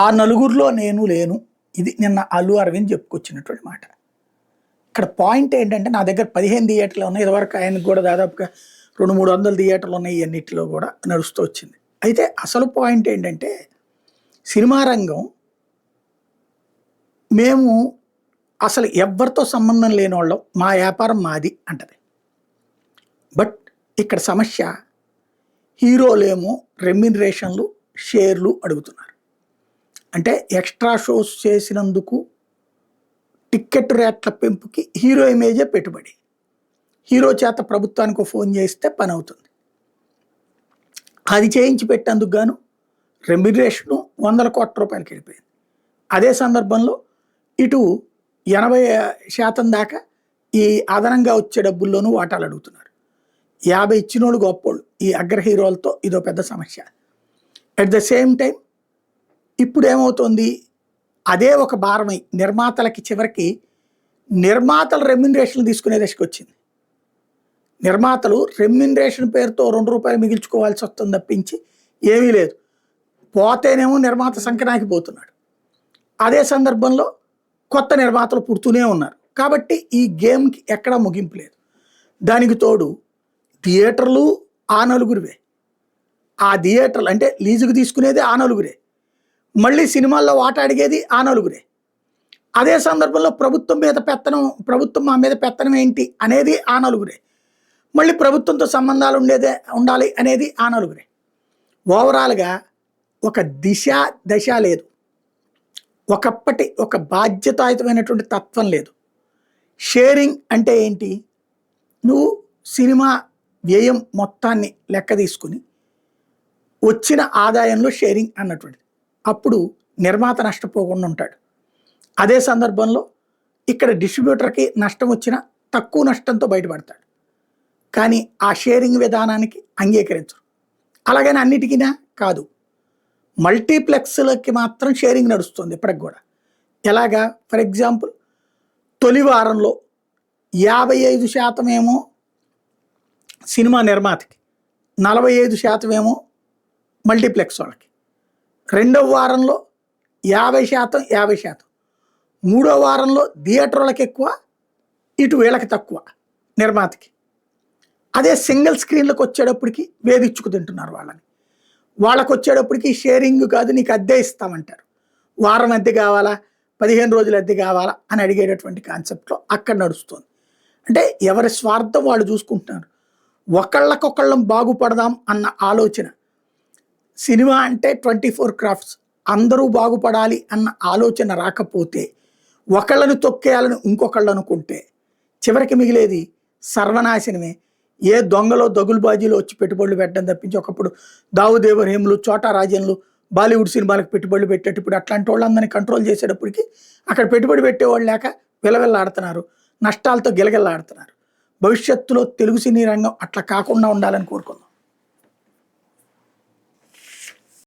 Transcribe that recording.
ఆ నలుగురిలో నేను లేను. ఇది నిన్న అల్లు అరవింద్ చెప్పుకొచ్చినటువంటి మాట. ఇక్కడ పాయింట్ ఏంటంటే నా దగ్గర 15 థియేటర్లు ఉన్నాయి. ఇదివరకు ఆయనకు కూడా దాదాపుగా 200-300 థియేటర్లు ఉన్నాయి. ఇవన్నిటిలో కూడా నడుస్తూ వచ్చింది. అయితే అసలు పాయింట్ ఏంటంటే సినిమా రంగం మేము అసలు ఎవరితో సంబంధం లేని వాళ్ళం, మా వ్యాపారం మాది అంటది. బట్ ఇక్కడ సమస్య హీరోలేమో రెమ్యునరేషన్లు, షేర్లు అడుగుతున్నారు. అంటే ఎక్స్ట్రా షోస్ చేసినందుకు టిక్కెట్ రేట్ల పెంపుకి హీరో ఇమేజే పెట్టుబడి. హీరో చేత ప్రభుత్వానికి ఫోన్ చేస్తే పని అవుతుంది. అది చేయించి పెట్టేందుకు గాను రెమ్యునరేషను 100 కోట్ల రూపాయలకి వెళ్ళిపోయింది. అదే సందర్భంలో ఇటు 80% దాకా ఈ అదనంగా వచ్చే డబ్బుల్లోనూ వాటాలు అడుగుతున్నారు. 50 ఇచ్చినోళ్ళు గొప్పోళ్ళు. ఈ అగ్ర హీరోలతో ఇదో పెద్ద సమస్య. అట్ ద సేమ్ టైం ఇప్పుడు ఏమవుతుంది, అదే ఒక భారమై నిర్మాతలకి చివరికి నిర్మాతలు రెమ్యునరేషన్లు తీసుకునే దశకు వచ్చింది. నిర్మాతలు రెమ్యునరేషన్ పేరుతో ₹2 మిగిల్చుకోవాల్సి వస్తుంది తప్పించి ఏమీ లేదు. పోతేనేమో నిర్మాత సంకనాకి పోతున్నాడు. అదే సందర్భంలో కొత్త నిర్మాతలు పుడుతూనే ఉన్నారు. కాబట్టి ఈ గేమ్కి ఎక్కడా ముగింపు లేదు. దానికి తోడు థియేటర్లు ఆ నలుగురివే. ఆ థియేటర్లు అంటే లీజుకు తీసుకునేది ఆ నలుగురే. మళ్ళీ సినిమాల్లో వాట అడిగేది ఆ నలుగురే. అదే సందర్భంలో ప్రభుత్వం మా మీద పెత్తనం ఏంటి అనేది ఆ నలుగురే. మళ్ళీ ప్రభుత్వంతో సంబంధాలు ఉండాలి అనేది ఆ నలుగురే. ఓవరాల్గా ఒక దశ లేదు. ఒకప్పటి ఒక బాధ్యతాయుతమైనటువంటి తత్వం లేదు. షేరింగ్ అంటే ఏంటి? నువ్వు సినిమా వ్యయం మొత్తాన్ని లెక్క తీసుకుని వచ్చిన ఆదాయంలో షేరింగ్ అన్నటువంటిది. అప్పుడు నిర్మాత నష్టపోకుండా ఉంటాడు. అదే సందర్భంలో ఇక్కడ డిస్ట్రిబ్యూటర్కి నష్టం వచ్చినా తక్కువ నష్టంతో బయటపడతాడు. కానీ ఆ షేరింగ్ విధానానికి అంగీకరించరు. అలాగని అన్నిటికీనా కాదు. మల్టీప్లెక్స్లకి మాత్రం షేరింగ్ నడుస్తుంది ఇప్పటికి కూడా. ఎలాగా? ఫర్ ఎగ్జాంపుల్ తొలి వారంలో 55% ఏమో సినిమా నిర్మాతకి, 45% ఏమో మల్టీప్లెక్స్ వాళ్ళకి. రెండవ వారంలో 50%, మూడో వారంలో థియేటర్ వాళ్ళకి ఎక్కువ, ఇటు వీళ్ళకి తక్కువ నిర్మాతకి. అదే సింగిల్ స్క్రీన్లకు వచ్చేటప్పటికి వేధించుకు తింటున్నారు వాళ్ళని. వాళ్ళకు వచ్చేటప్పటికి షేరింగ్ కాదు, నీకు అద్దె ఇస్తామంటారు. వారం అద్దె కావాలా, 15 రోజులు అద్దె కావాలా అని అడిగేటటువంటి కాన్సెప్ట్లో అక్కడ నడుస్తుంది. అంటే ఎవరి స్వార్థం వాళ్ళు చూసుకుంటున్నారు. ఒకళ్ళకొకళ్ళం బాగుపడదాం అన్న ఆలోచన. సినిమా అంటే 24 క్రాఫ్ట్స్, అందరూ బాగుపడాలి అన్న ఆలోచన రాకపోతే, ఒకళ్ళని తొక్కేయాలని ఇంకొకళ్ళు అనుకుంటే చివరికి మిగిలేది సర్వనాశనమే. ఏ దొంగలో దగులుబాజీలో వచ్చి పెట్టుబడులు పెట్టడం తప్పించి, ఒకప్పుడు దావుద్ ఇబ్రహీంలు, చోటా రాజన్లు బాలీవుడ్ సినిమాలకు పెట్టుబడులు పెట్టేటప్పుడు అట్లాంటి వాళ్ళందరినీ కంట్రోల్ చేసేటప్పటికి అక్కడ పెట్టుబడి పెట్టేవాళ్ళు లేక విలవిల్లాడుతున్నారు, నష్టాలతో గిలగిల్లాడుతున్నారు. భవిష్యత్తులో తెలుగు సినీ రంగం అట్లా కాకుండా ఉండాలని కోరుకుందాం.